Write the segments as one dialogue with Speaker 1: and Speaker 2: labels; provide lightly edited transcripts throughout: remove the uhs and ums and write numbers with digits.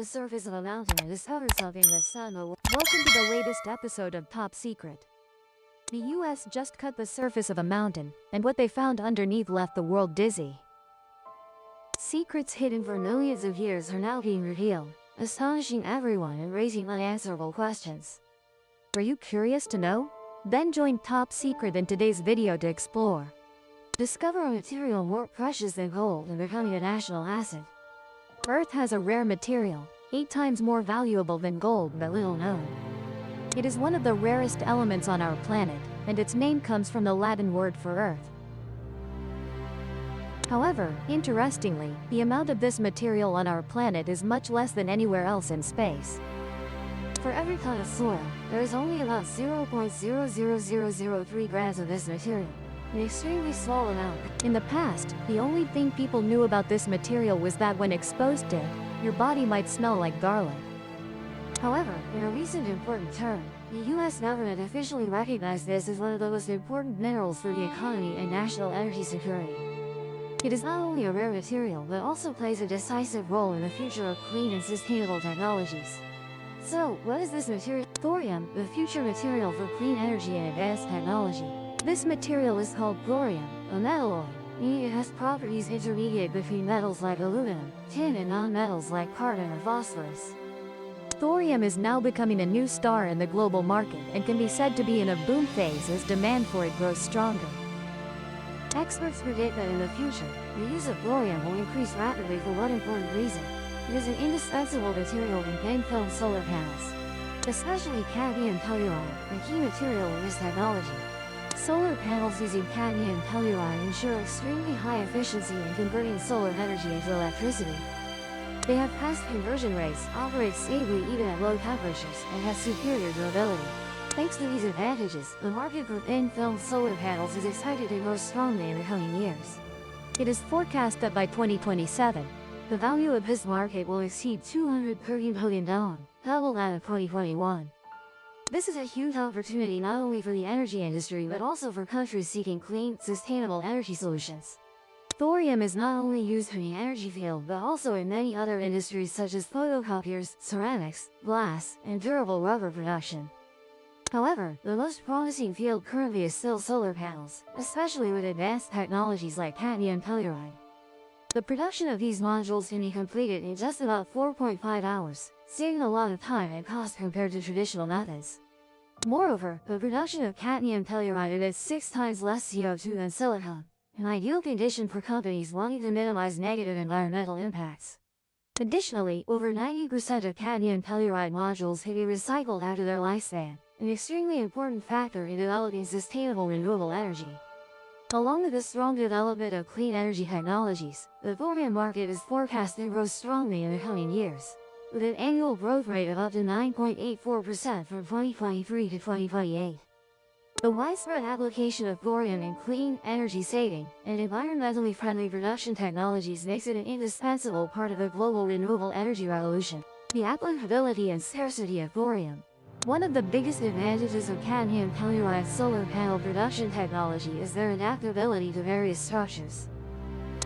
Speaker 1: the surface of a mountain and discover something that's not known. Welcome to the latest episode of Top Secret. The US just cut the surface of a mountain, and what they found underneath left the world dizzy. Secrets hidden for millions of years are now being revealed, astonishing everyone and raising unanswerable questions. Are you curious to know? Then join Top Secret in today's video to explore. Discover a material more precious than gold and becoming a national asset. Earth has a rare material, 8 times more valuable than gold but little known. It is one of the rarest elements on our planet, and its name comes from the Latin word for earth. However, interestingly, the amount of this material on our planet is much less than anywhere else in space. For every ton of soil, there is only about 0.00003 grams of this material. An extremely small amount. In the past, the only thing people knew about this material was that when exposed to it, your body might smell like garlic. However, in a recent important turn, the US government officially recognized this as one of the most important minerals for the economy and national energy security. It is not only a rare material but also plays a decisive role in the future of clean and sustainable technologies. So, what is this material? Thorium, the future material for clean energy and advanced technology. This material is called thorium, a metalloid, meaning it has properties intermediate between metals like aluminum, tin and non-metals like carbon or phosphorus. Thorium is now becoming a new star in the global market and can be said to be in a boom phase as demand for it grows stronger. Experts predict that in the future, the use of thorium will increase rapidly for one important reason. It is an indispensable material in thin-film solar panels, especially cadmium telluride, a key material in this technology. Solar panels using cadmium telluride ensure extremely high efficiency in converting solar energy into electricity. They have fast conversion rates, operate stably even at low temperatures, and have superior durability. Thanks to these advantages, the market for thin-film solar panels is expected to grow strongly in the coming years. It is forecast that by 2027, the value of this market will exceed $230 billion, double that of 2021. This is a huge opportunity not only for the energy industry but also for countries seeking clean, sustainable energy solutions. Thorium is not only used in the energy field but also in many other industries such as photocopiers, ceramics, glass, and durable rubber production. However, the most promising field currently is still solar panels, especially with advanced technologies like cadmium telluride. The production of these modules can be completed in just about 4.5 hours, saving a lot of time and cost compared to traditional methods. Moreover, the production of cadmium telluride emits 6 times less CO2 than silicon, an ideal condition for companies wanting to minimize negative environmental impacts. Additionally, over 90% of cadmium telluride modules can be recycled after their lifespan, an extremely important factor in developing sustainable renewable energy. Along with the strong development of clean energy technologies, the thorium market is forecast to grow strongly in the coming years, with an annual growth rate of up to 9.84% from 2023 to 2028. The widespread application of thorium in clean, energy-saving, and environmentally friendly production technologies makes it an indispensable part of the global renewable energy revolution. The applicability and scarcity of thorium. One of the biggest advantages of cadmium telluride solar panel production technology is their adaptability to various structures.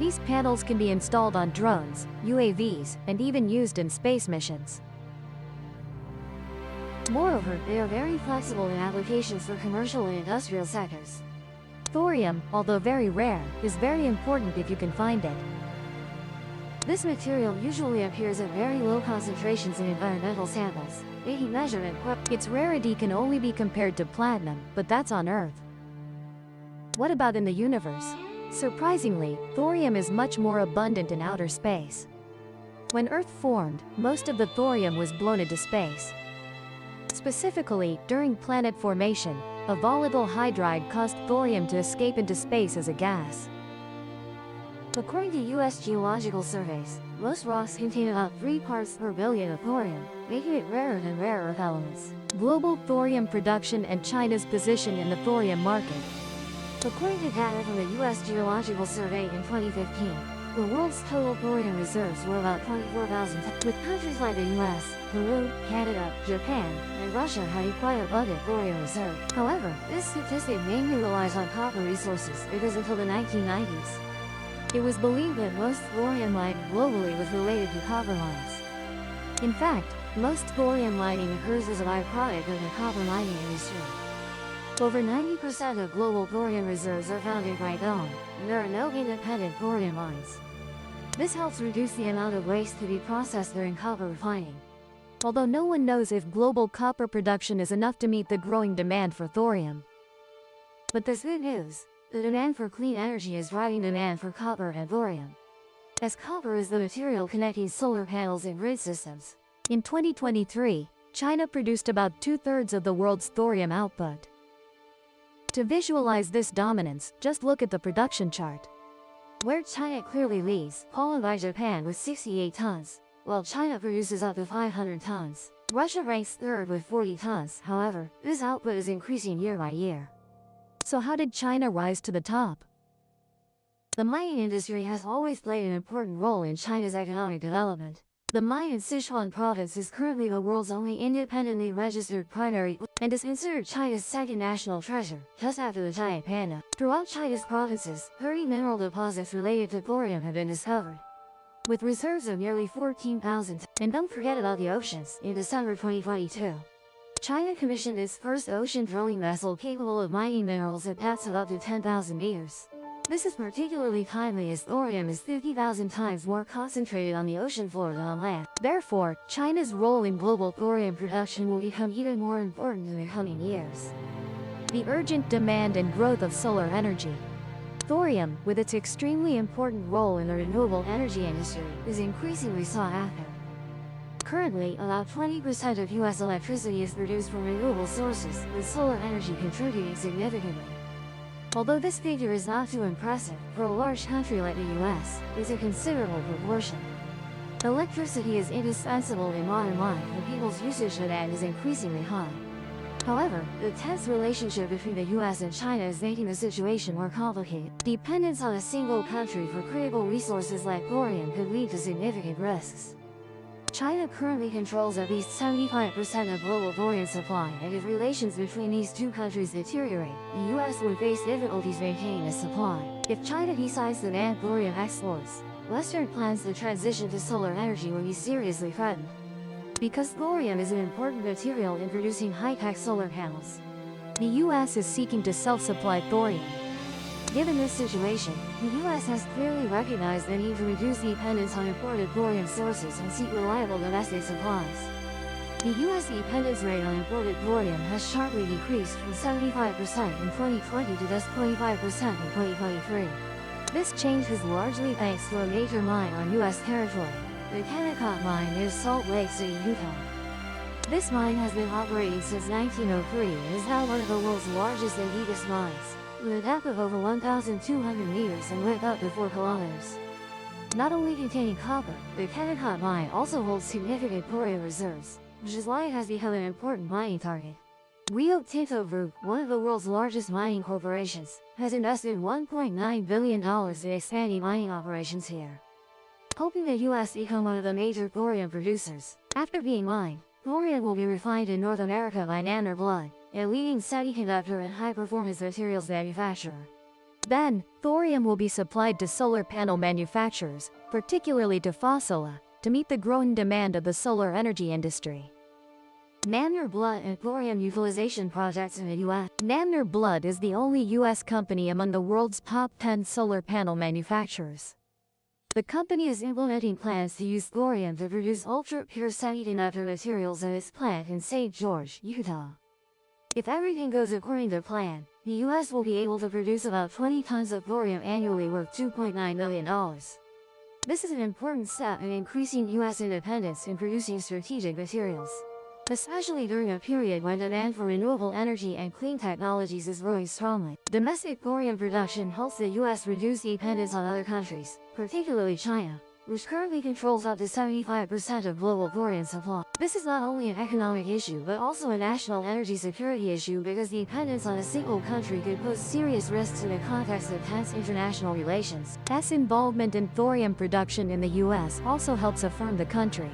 Speaker 1: These panels can be installed on drones, UAVs, and even used in space missions. Moreover, they are very flexible in applications for commercial and industrial sectors. Thorium, although very rare, is very important if you can find it. This material usually appears at very low concentrations in environmental samples, making measurement. Its rarity can only be compared to platinum, but that's on Earth. What about in the universe? Surprisingly, thorium is much more abundant in outer space. When Earth formed, most of the thorium was blown into space. Specifically, during planet formation, a volatile hydride caused thorium to escape into space as a gas. According to US geological surveys, most rocks contain about 3 parts per billion of thorium, making it rarer than rare earth elements. Global thorium production and China's position in the thorium market. According to data from the US Geological Survey in 2015, the world's total thorium reserves were about 24,000 tons, with countries like the US, Peru, Canada, Japan, and Russia having quite abundant thorium reserves. However, this statistic mainly relies on copper resources because until the 1990s, it was believed that most thorium mined globally was related to copper mines. In fact, most thorium mining occurs as a byproduct of the copper mining industry. Over 90% of global thorium reserves are found in Vietnam, and there are no independent thorium mines. This helps reduce the amount of waste to be processed during copper refining. Although no one knows if global copper production is enough to meet the growing demand for thorium. But there's good news. The demand for clean energy is driving demand for copper and thorium, as copper is the material connecting solar panels and grid systems. In 2023, China produced about 2/3 of the world's thorium output. To visualize this dominance, just look at the production chart, where China clearly leads, followed by Japan with 68 tons, while China produces up to 500 tons. Russia ranks third with 40 tons, however, this output is increasing year by year. So how did China rise to the top? The mining industry has always played an important role in China's economic development. The mine in Sichuan province is currently the world's only independently registered primary and is considered China's second national treasure, just after the giant panda. Throughout China's provinces, 30 mineral deposits related to thorium have been discovered, with reserves of nearly 14,000. And don't forget about the oceans. In December 2022, China commissioned its first ocean drilling vessel capable of mining minerals at depths of up to 10,000 meters. This is particularly timely as thorium is 50,000 times more concentrated on the ocean floor than on land. Therefore, China's role in global thorium production will become even more important in the coming years. The urgent demand and growth of solar energy. Thorium, with its extremely important role in the renewable energy industry, is increasingly sought after. Currently, about 20% of U.S. electricity is produced from renewable sources, with solar energy contributing significantly. Although this figure is not too impressive, for a large country like the U.S., it's a considerable proportion. Electricity is indispensable in modern life, and people's usage of it is increasingly high. However, the tense relationship between the U.S. and China is making the situation more complicated. Dependence on a single country for critical resources like thorium could lead to significant risks. China currently controls at least 75% of global thorium supply, and if relations between these two countries deteriorate, the U.S. would face difficulties maintaining its supply. If China decides to ban thorium exports, Western plans to transition to solar energy will be seriously threatened. Because thorium is an important material in producing high-tech solar panels, the U.S. is seeking to self-supply thorium. Given this situation, the U.S. has clearly recognized the need to reduce dependence on imported thorium sources and seek reliable domestic supplies. The U.S. dependence rate on imported thorium has sharply decreased from 75% in 2020 to just 25% in 2023. This change is largely thanks to a major mine on U.S. territory, the Kennecott Mine near Salt Lake City, Utah. This mine has been operating since 1903 and is now one of the world's largest and deepest mines, with a depth of over 1,200 meters and width up to 4 kilometers. Not only containing copper, the Kennecott Mine also holds significant thorium reserves, which is why it has become an important mining target. Rio Tinto Group, one of the world's largest mining corporations, has invested $1.9 billion in expanding mining operations here, hoping the U.S. become one of the major thorium producers. After being mined, thorium will be refined in North America by Unsolved, a leading semiconductor and high-performance materials manufacturer. Then, thorium will be supplied to solar panel manufacturers, particularly to Fossila, to meet the growing demand of the solar energy industry. Unsolved and thorium utilization projects in the U.S. Unsolved is the only U.S. company among the world's top 10 solar panel manufacturers. The company is implementing plans to use thorium to produce ultra-pure semiconductor materials at its plant in St. George, Utah. If everything goes according to plan, the U.S. will be able to produce about 20 tons of thorium annually worth $2.9 million. This is an important step in increasing U.S. independence in producing strategic materials, especially during a period when demand for renewable energy and clean technologies is growing strongly. Domestic thorium production helps the U.S. reduce dependence on other countries, particularly China, which currently controls up to 75% of global thorium supply. This is not only an economic issue but also a national energy security issue because dependence on a single country could pose serious risks in the context of tense international relations. U.S. involvement in thorium production in the U.S. also helps affirm the country.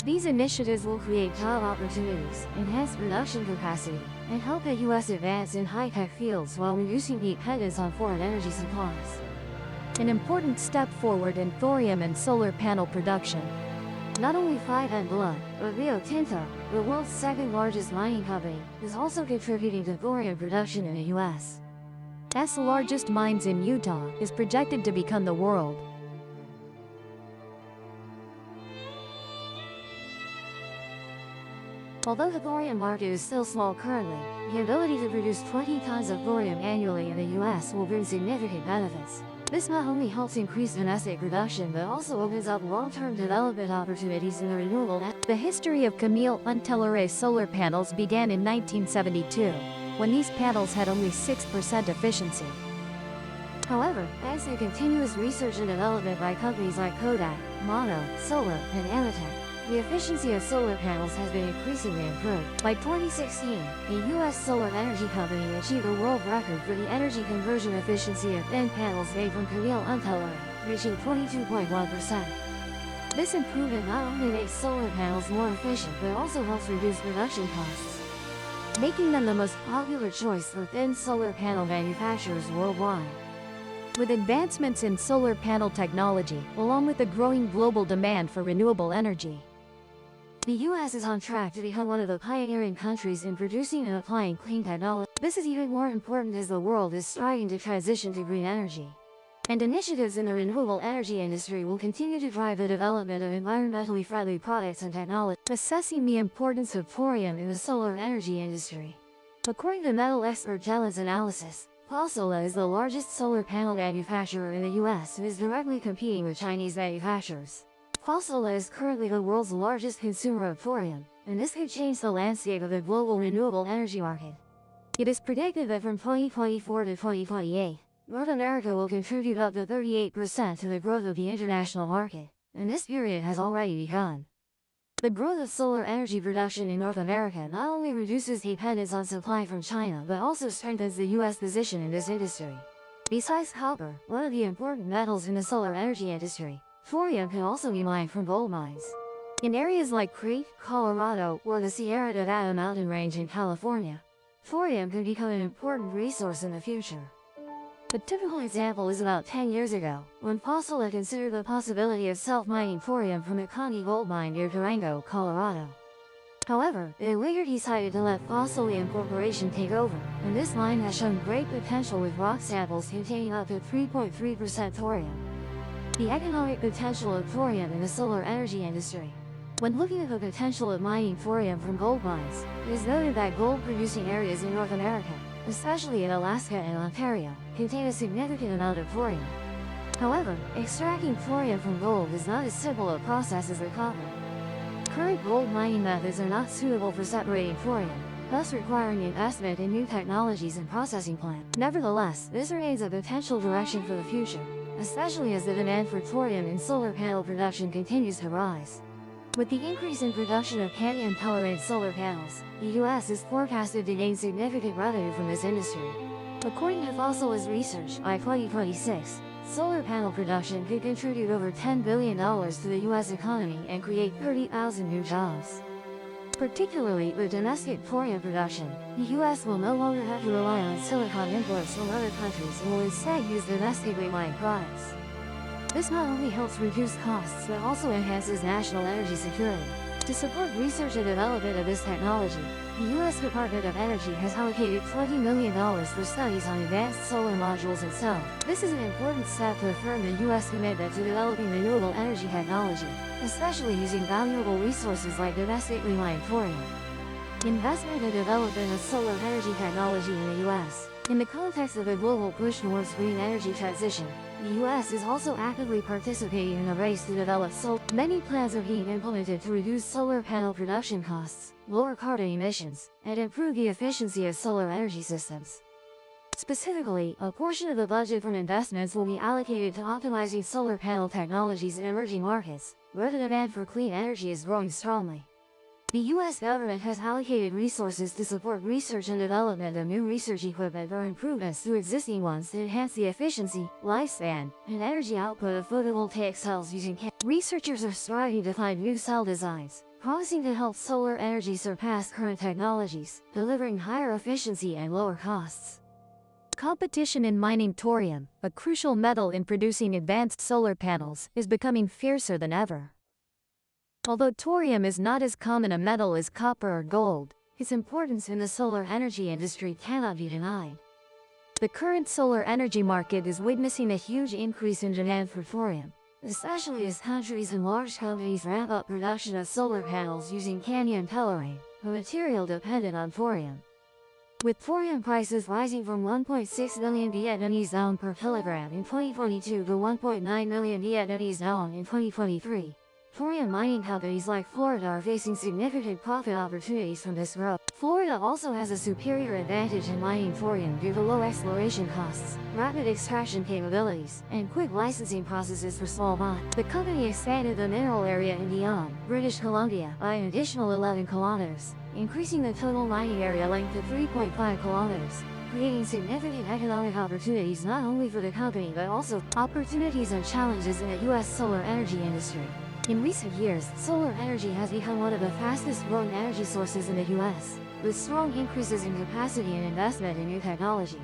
Speaker 1: These initiatives will create job opportunities, enhance production capacity, and help the U.S. advance in high-tech fields while reducing dependence on foreign energy supplies. an important step forward in thorium and solar panel production. Not only 5 Blood, but Rio Tinto, the world's second largest mining company, is also contributing to thorium production in the U.S. As the largest mines in Utah is projected to become the world. Although the thorium market is still small currently, the ability to produce 20 tons of thorium annually in the U.S. will bring significant benefits. This not only helps increase domestic production but also opens up long-term development opportunities in the renewable energy. The history of Camille Untelleré solar panels began in 1972, when these panels had only 6% efficiency. However, thanks to continuous research and development by companies like Kodak, Mono, Solar, and Amatec, the efficiency of solar panels has been increasingly improved. By 2016, a U.S. solar energy company achieved a world record for the energy conversion efficiency of thin panels made from Camille Untelleré, reaching 22.1%. This improvement not only makes solar panels more efficient but also helps reduce production costs, making them the most popular choice for thin solar panel manufacturers worldwide. With advancements in solar panel technology, along with the growing global demand for renewable energy, the U.S. is on track to become one of the pioneering countries in producing and applying clean technology. This is even more important as the world is striving to transition to green energy. And initiatives in the renewable energy industry will continue to drive the development of environmentally friendly products and technology. Assessing the importance of thorium in the solar energy industry. According to metal expert Jellin's analysis, Pasola is the largest solar panel manufacturer in the U.S. and is directly competing with Chinese manufacturers. Pasola is currently the world's largest consumer of thorium, and this could change the landscape of the global renewable energy market. It is predicted that from 2024 to 2028, North America will contribute up to 38% to the growth of the international market, and this period has already begun. The growth of solar energy production in North America not only reduces dependence on supply from China but also strengthens the U.S. position in this industry. Besides copper, one of the important metals in the solar energy industry, thorium can also be mined from gold mines. In areas like Crete, Colorado, or the Sierra Nevada mountain range in California, thorium could become an important resource in the future. A typical example is about 10 years ago, when Pasola considered the possibility of self-mining thorium from the Connie gold mine near Durango, Colorado. However, they later decided to let Fossil Corporation take over, and this mine has shown great potential with rock samples containing up to 3.3% thorium. The economic potential of thorium in the solar energy industry. When looking at the potential of mining thorium from gold mines, it is noted that gold-producing areas in North America, especially in Alaska and Ontario, contain a significant amount of thorium. However, extracting thorium from gold is not as simple a process as the copper. Current gold mining methods are not suitable for separating thorium, thus requiring investment in new technologies and processing plants. Nevertheless, this remains a potential direction for the future, especially as the demand for thorium in solar panel production continues to rise. With the increase in production of cadmium-tolerant solar panels, the U.S. is forecasted to gain significant revenue from this industry. According to Fossola's research, by 2026, solar panel production could contribute over $10 billion to the U.S. economy and create 30,000 new jobs. Particularly with domestic thorium production, the U.S. will no longer have to rely on silicon imports from other countries and will instead use domestically mined products. This not only helps reduce costs but also enhances national energy security. To support research and development of this technology, the U.S. Department of Energy has allocated $20 million for studies on advanced solar modules and cells. This is an important step to affirm the U.S. commitment to developing renewable energy technology, especially using valuable resources like domestically mined thorium. Investment and development of solar energy technology in the U.S. In the context of the global push towards green energy transition, the U.S. is also actively participating in a race to develop solar. Many plans are being implemented to reduce solar panel production costs, lower carbon emissions, and improve the efficiency of solar energy systems. Specifically, a portion of the budget from investments will be allocated to optimizing solar panel technologies in emerging markets, where the demand for clean energy is growing strongly. The U.S. government has allocated resources to support research and development of new research equipment or improvements to existing ones to enhance the efficiency, lifespan, and energy output of photovoltaic cells using Researchers are striving to find new cell designs, promising to help solar energy surpass current technologies, delivering higher efficiency and lower costs. Competition in mining thorium, a crucial metal in producing advanced solar panels, is becoming fiercer than ever. Although thorium is not as common a metal as copper or gold, its importance in the solar energy industry cannot be denied. The current solar energy market is witnessing a huge increase in demand for thorium, especially as countries and large companies ramp up production of solar panels using cadmium telluride, a material dependent on thorium. With thorium prices rising from 1.6 million Vietnamese dong per kilogram in 2022 to 1.9 million Vietnamese dong in 2023, thorium mining companies like Florida are facing significant profit opportunities from this growth. Florida also has a superior advantage in mining thorium due to low exploration costs, rapid extraction capabilities, and quick licensing processes for small mines. The company expanded the mineral area in Dion, British Columbia, by an additional 11 kilometers, increasing the total mining area length to 3.5 kilometers, creating significant economic opportunities not only for the company but also opportunities and challenges in the U.S. solar energy industry. In recent years, solar energy has become one of the fastest-growing energy sources in the U.S., with strong increases in capacity and investment in new technology.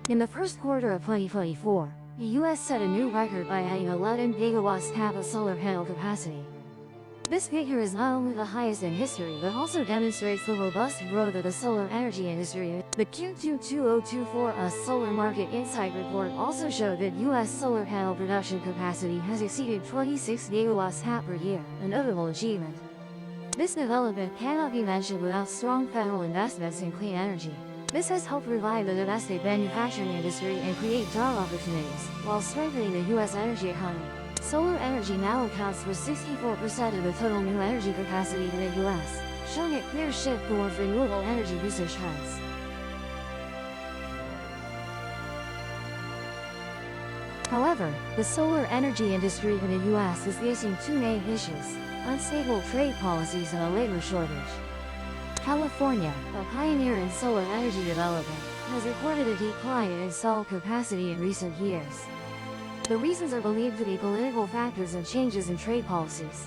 Speaker 1: In the first quarter of 2024, the U.S. set a new record by adding 11 gigawatts of solar panel capacity. This figure is not only the highest in history but also demonstrates the robust growth of the solar energy industry. The Q2 2024 Solar Market Insight Report also showed that U.S. solar panel production capacity has exceeded 26 gigawatts per year, a notable achievement. This development cannot be mentioned without strong federal investments in clean energy. This has helped revive the domestic manufacturing industry and create job opportunities, while strengthening the U.S. energy economy. Solar energy now accounts for 64% of the total new energy capacity in the U.S., showing a clear shift towards renewable energy usage trends. However, the solar energy industry in the U.S. is facing two main issues: unstable trade policies and a labor shortage. California, a pioneer in solar energy development, has recorded a decline in installed capacity in recent years. The reasons are believed to be political factors and changes in trade policies.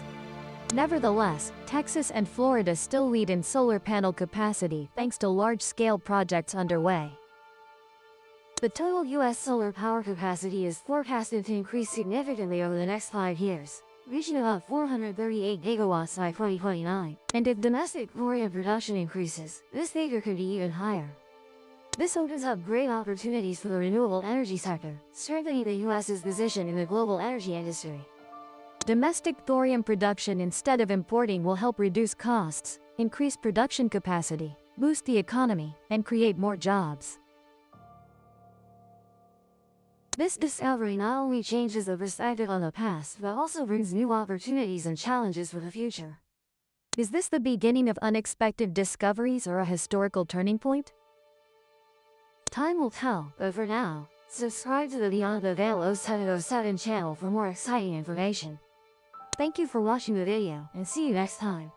Speaker 1: Nevertheless, Texas and Florida still lead in solar panel capacity thanks to large-scale projects underway. The total U.S. solar power capacity is forecasted to increase significantly over the next 5 years, reaching about 438 gigawatts by 2029. And if domestic thorium production increases, this figure could be even higher. This opens up great opportunities for the renewable energy sector, strengthening the U.S.'s position in the global energy industry. Domestic thorium production instead of importing will help reduce costs, increase production capacity, boost the economy, and create more jobs. This discovery not only changes the perspective on the past but also brings new opportunities and challenges for the future. Is this the beginning of unexpected discoveries or a historical turning point? Time will tell, but for now, subscribe to the Beyond the Veil 0707 channel for more exciting information. Thank you for watching the video, and see you next time.